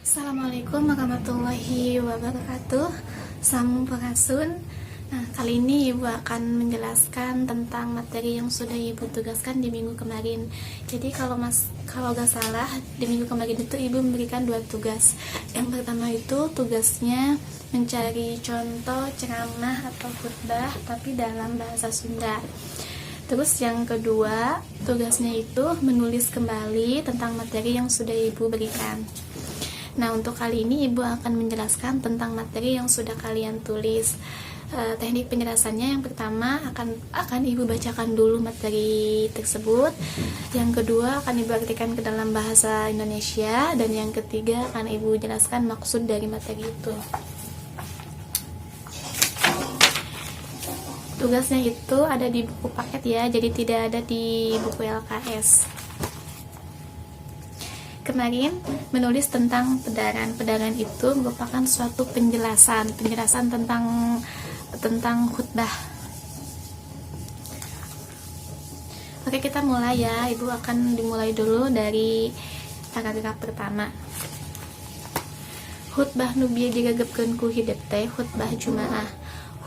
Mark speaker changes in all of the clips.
Speaker 1: Assalamualaikum warahmatullahi wabarakatuh. Sampurasun. Nah, kali ini Ibu akan menjelaskan tentang materi yang sudah Ibu tugaskan di minggu kemarin. Jadi kalau gak salah, di minggu kemarin itu Ibu memberikan 2 tugas. Yang pertama itu tugasnya mencari contoh ceramah atau khutbah tapi dalam bahasa Sunda. Terus yang kedua, tugasnya itu menulis kembali tentang materi yang sudah Ibu berikan. Nah, untuk kali ini Ibu akan menjelaskan tentang materi yang sudah kalian tulis. Teknik penjelasannya yang pertama akan Ibu bacakan dulu materi tersebut. Yang kedua akan Ibu artikan ke dalam bahasa Indonesia, dan yang ketiga akan Ibu jelaskan maksud dari materi itu. Tugasnya itu ada di buku paket ya, jadi tidak ada di buku LKS. Kemarin menulis tentang pedaran. Pedaran itu merupakan suatu penjelasan tentang khutbah. Oke, kita mulai ya. Ibu akan dimulai dulu dari paragraf pertama. Khutbah nu bieu digagepkeun ku hideuk teh khutbah Jumaah.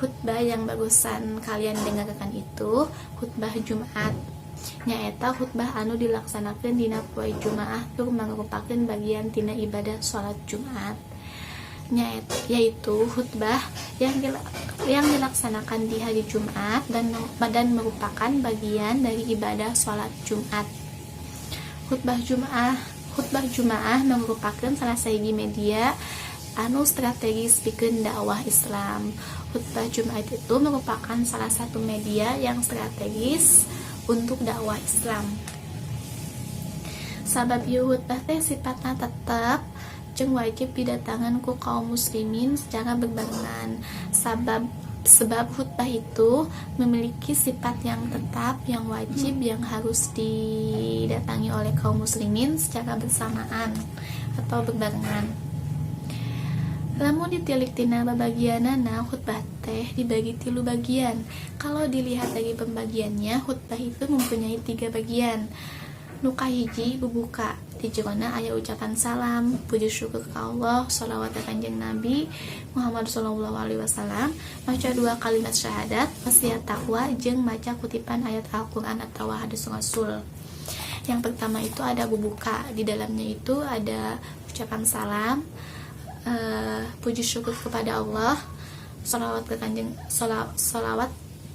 Speaker 1: Khutbah yang bagusan kalian dengarkan itu khutbah Jumat. Nyaeta khutbah anu dilaksanakeun dina poe Jumaah keur mangrupakeun bagian tina ibadah salat Jumat. Yaitu khutbah yang dilaksanakan di hari Jumat dan merupakan bagian dari ibadah salat Jumat. Khutbah Jumaah merupakeun salah sahiji media anu strategis pikeun dakwah Islam. Khutbah Jumat itu merupakan salah satu media yang strategis untuk dakwah Islam. Sabab ieu khutbah teh sifatna tetep jeung wajib didatangan ku kaum muslimin secara berbarengan. Sebab khutbah itu memiliki sifat yang tetap, yang wajib, yang harus didatangi oleh kaum muslimin secara bersamaan atau berbarengan. Lamun ditilik tina babagianana, khutbah teh dibagi 3 bagian. Kalau dilihat dari pembagiannya, khutbah itu mempunyai 3 bagian. Nu kahiji bubuka, di jerona aya ucapan salam, puji syukur ka Allah, shalawat ka Kanjeng Nabi Muhammad sallallahu alaihi wasallam, maca 2 kalimat syahadat, wasiat takwa, jeung maca kutipan ayat Al-Qur'an atau hadis Rasul. Yang pertama itu ada bubuka, di dalamnya itu ada ucapan salam, puji syukur kepada Allah, salawat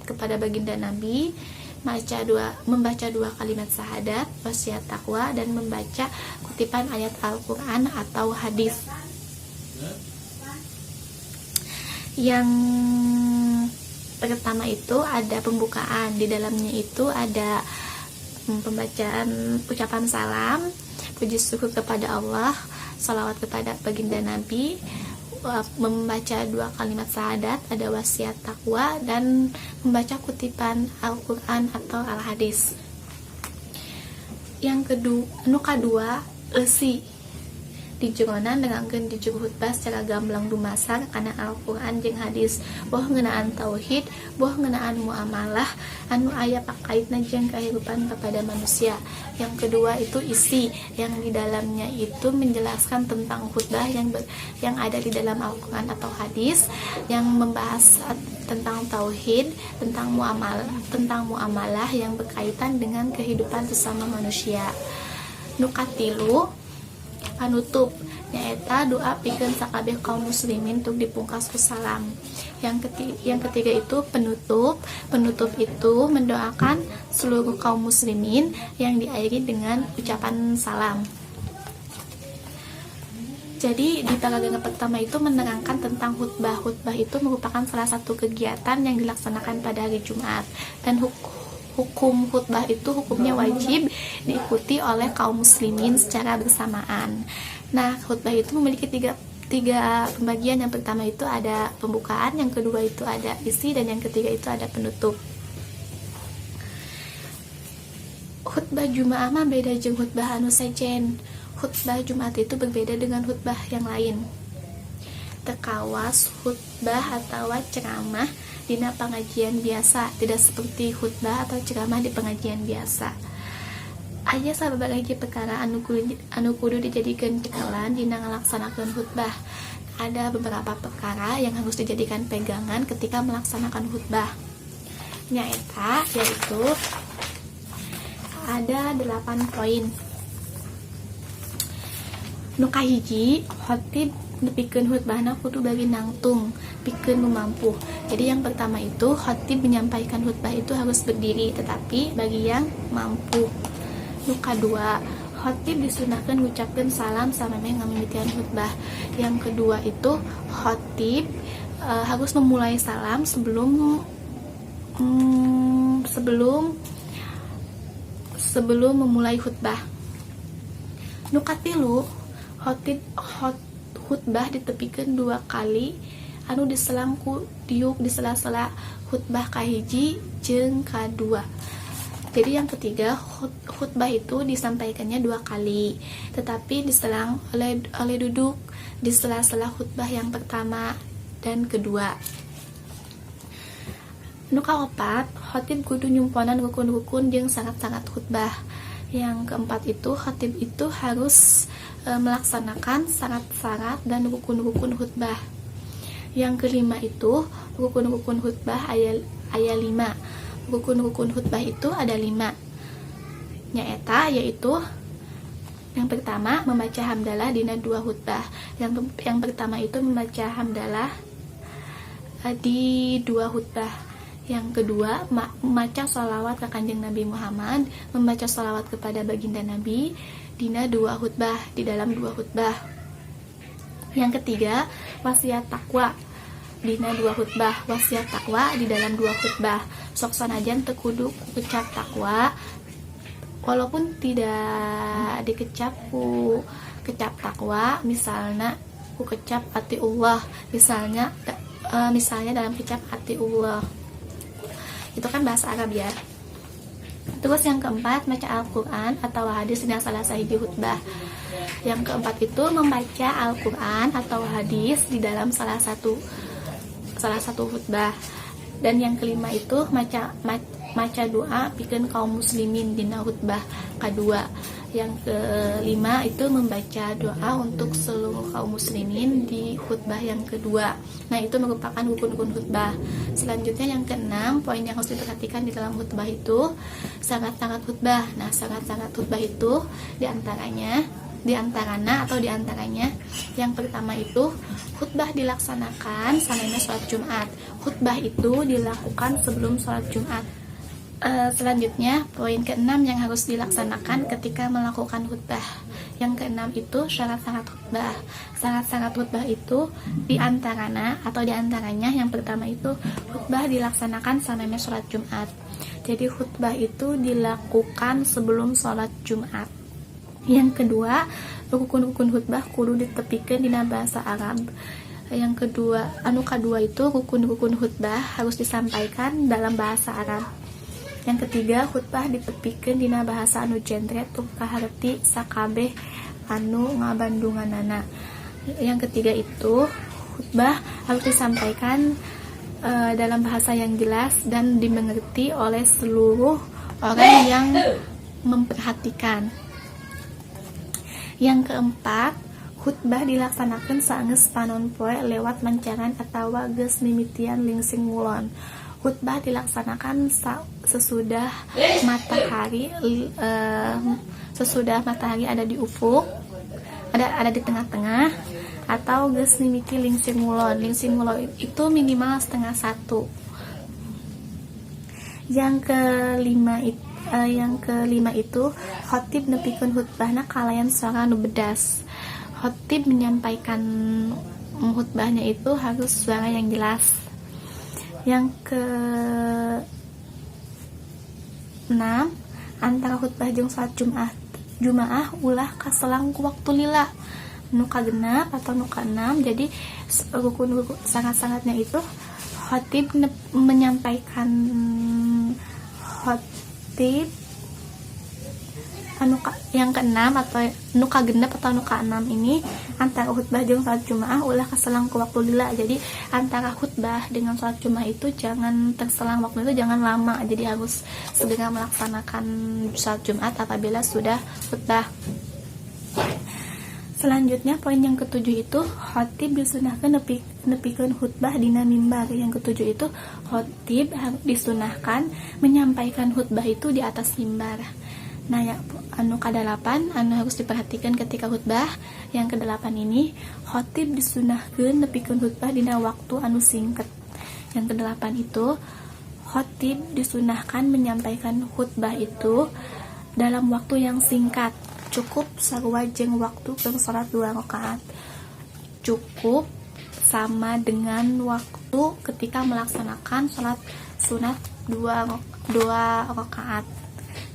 Speaker 1: kepada baginda Nabi, membaca 2 kalimat syahadat, wasiat takwa, dan membaca kutipan ayat Al-Quran atau hadis. Yang pertama itu ada pembukaan, di dalamnya itu ada pembacaan ucapan salam, puji syukur kepada Allah, salawat kepada baginda Nabi, membaca 2 kalimat syahadat, ada wasiat takwa, dan membaca kutipan Al-Quran atau Al-Hadis. Yang kedua, eusi di jeronan dengankeun di juru khutbah secara gamblang dumasar kana Al-Quran jeung hadis, boh ngeunaan tauhid, boh ngeunaan muamalah anu aya pakaitna jeung kehidupan kepada manusia. Yang kedua itu isi, yang di dalamnya itu menjelaskan tentang khutbah yang ada di dalam Al-Quran atau hadis, yang membahas tentang tauhid, tentang muamalah yang berkaitan dengan kehidupan sesama manusia. Nukatilu panutup, nyaeta doa pikeun sakabeh kaum muslimin untuk dipungkas ku salam. Yang ketiga itu penutup itu mendoakan seluruh kaum muslimin yang diakhiri dengan ucapan salam. Jadi di paragraf pertama itu menerangkan tentang khutbah. Khutbah itu merupakan salah satu kegiatan yang dilaksanakan pada hari Jumat, dan hukum khutbah itu hukumnya wajib diikuti oleh kaum muslimin secara bersamaan. Nah, khutbah itu memiliki tiga pembagian. Yang pertama itu ada pembukaan, yang kedua itu ada isi, dan yang ketiga itu ada penutup. Khutbah Jumaah mah beda jeung khutbah anu sejen. Khutbah Jumat itu berbeda dengan khutbah yang lain. Tekawas khutbah atau ceramah dina pengajian biasa, tidak seperti khutbah atau ceramah di pengajian biasa. aya sababaraha hiji perkara anu kudu dijadikeun cekalan dina ngalaksanakeun khutbah. Ada beberapa perkara yang harus dijadikan pegangan ketika melaksanakan khutbah. Nyaeta yaitu ada 8 poin. Nu kahiji, khatib nepikeun khutbahna kudu bagi nangtung, pikeun nu mampu. Jadi yang pertama itu khatib menyampaikan khutbah itu harus berdiri, tetapi bagi yang mampu. Nu kadua, khatib disunahkeun ngucapkeun salam samemeh ngamimitian khutbah. Yang kedua itu khatib harus memulai salam sebelum memulai khutbah. Nu katilu, khutbah ditepikeun 2 kali anu diselang ku diuk di sela-sela khutbah kahiji jeung kadua. Jadi yang ketiga, khutbah itu disampaikannya 2 kali, tetapi diselang oleh duduk di sela-sela khutbah yang pertama dan kedua. Nu kaopat, khatib kudu nyumponan rukun-rukun jeung syarat-syarat khutbah. Yang keempat itu, khatib itu harus melaksanakan syarat-syarat dan rukun-rukun khutbah. Yang kelima itu, rukun-rukun khutbah aya 5. Rukun-rukun khutbah itu ada 5. Nyaeta yaitu yang pertama membaca hamdalah dina 2 khutbah. Yang pertama itu membaca hamdalah di 2 khutbah. Yang kedua, membaca sholawat ke Kanjeng Nabi Muhammad, membaca sholawat kepada baginda Nabi dina 2 khutbah, di dalam 2 khutbah. Yang ketiga, wasiat takwa dina 2 khutbah, wasiat takwa di dalam 2 khutbah. Sok sanajan teu kudu kecap takwa, walaupun tidak dikecap ku kecap takwa, misalnya ku kecap atiullah, misalnya dalam kecap atiullah. Itu kan bahasa Arab ya. Terus yang keempat, baca Al-Quran atau hadis dina salah sahiji khutbah. Yang keempat itu membaca Al-Quran atau hadis di dalam salah satu khutbah. Dan yang kelima itu maca doa pikeun kaum muslimin dina khutbah kedua. Yang kelima itu membaca doa untuk seluruh kaum muslimin di khutbah yang kedua. Nah, itu merupakan rukun-rukun khutbah. Selanjutnya yang keenam, poin yang harus diperhatikan di dalam khutbah itu syarat-syarat khutbah. Nah, syarat-syarat khutbah itu diantaranya yang pertama itu khutbah dilaksanakan samemeh sholat Jumat. Khutbah itu dilakukan sebelum sholat Jumat. Selanjutnya poin keenam yang harus dilaksanakan ketika melakukan khutbah. Yang keenam itu syarat-syarat khutbah. Syarat-syarat khutbah itu diantaranya yang pertama itu khutbah dilaksanakan samemeh sholat Jumat. Jadi khutbah itu dilakukan sebelum sholat Jumat. Yang kedua, rukun-rukun khutbah kudu ditepikeun dina bahasa Arab. Yang kedua itu rukun-rukun khutbah harus disampaikan dalam bahasa Arab. Yang ketiga, khutbah ditepikeun dina bahasa anu jentret tong kaharti sakabeh anu ngabandunganana. Yang ketiga itu khutbah harus disampaikan dalam bahasa yang jelas dan dimengerti oleh seluruh orang yang memperhatikan. Yang keempat, khutbah dilaksanakan saenggeus panon poe lewat mancangan atawa geus mimitian lingsing ngulon. Khutbah dilaksanakan sesudah matahari ada di ufuk, ada di tengah-tengah, atau geus mimiti lingsing ngulon. Lingsing ngulon itu minimal 12:30. Yang kelima itu khatib nepikeun khutbahna kalayan suara nu bedas. Khatib menyampaikan khutbahnya itu harus suara yang jelas. Yang ke-6, antara khutbah jeung salat Jumaah ulah kaselang ku waktu lila. Nu kagenap atau nu ka-6, jadi rukun sangat-sangatnya itu khatib yang keenam atau nuka genep atau nuka enam ini antara khutbah jeung salat Jumaah ulah kaselang ke waktu lila. Jadi antara khutbah dengan salat Jumaah itu jangan terselang waktu itu, jangan lama. Jadi harus segera melaksanakan salat Jumat apabila sudah khutbah. Selanjutnya poin yang ketujuh itu khotib disunahkan nepikeun khutbah dina mimbar. Yang ketujuh itu khotib disunahkan menyampaikan khutbah itu di atas mimbar. Nah, ya, anu kadalapan anu harus diperhatikan ketika khutbah. Yang kedelapan ini khotib disunahkan nepikeun khutbah dina waktu anu singkat. Yang kedelapan itu khotib disunahkan menyampaikan khutbah itu dalam waktu yang singkat. Cukup sarua jeung waktu keur salat 2 rakaat. Cukup sama dengan waktu ketika melaksanakan salat sunat 2 rakaat.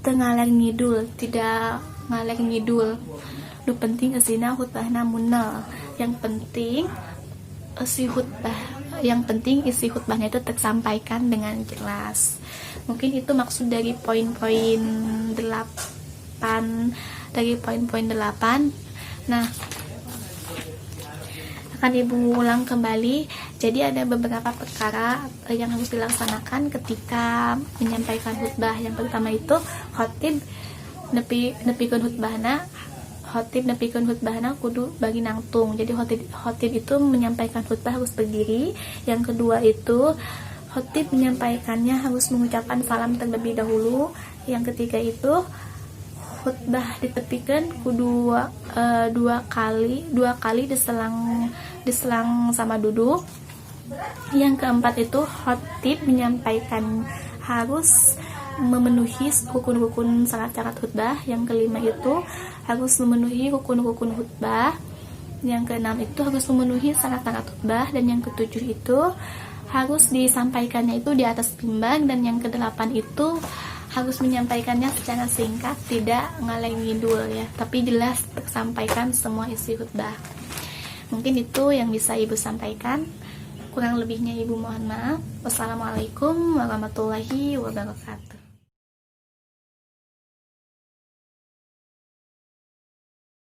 Speaker 1: Teu ngaleng ngidul, tidak ngaleng ngidul. Nu penting eusina khutbahna munel. Yang penting isi khutbahnya itu tersampaikan dengan jelas. Mungkin itu maksud dari poin-poin 8. Nah, akan Ibu ulang kembali. Jadi ada beberapa perkara yang harus dilaksanakan ketika menyampaikan khutbah. Yang pertama itu khotib nepikeun khutbahna kudu bagi nangtung. Jadi khotib itu menyampaikan khutbah harus berdiri. Yang kedua itu khotib menyampaikannya harus mengucapkan salam terlebih dahulu. Yang ketiga itu khutbah ditepikeun kudu dua kali diselang sama duduk. Yang keempat itu khotib menyampaikan harus memenuhi rukun-rukun syarat khutbah. Yang kelima itu harus memenuhi rukun-rukun khutbah. Yang keenam itu harus memenuhi syarat khutbah. Dan yang ketujuh itu harus disampaikannya itu di atas mimbar. Dan yang kedelapan itu harus menyampaikannya secara singkat, tidak ngaleng ngidul ya, tapi jelas tersampaikan semua isi khutbah. Mungkin itu yang bisa Ibu sampaikan. Kurang lebihnya Ibu mohon maaf. Wassalamualaikum warahmatullahi wabarakatuh.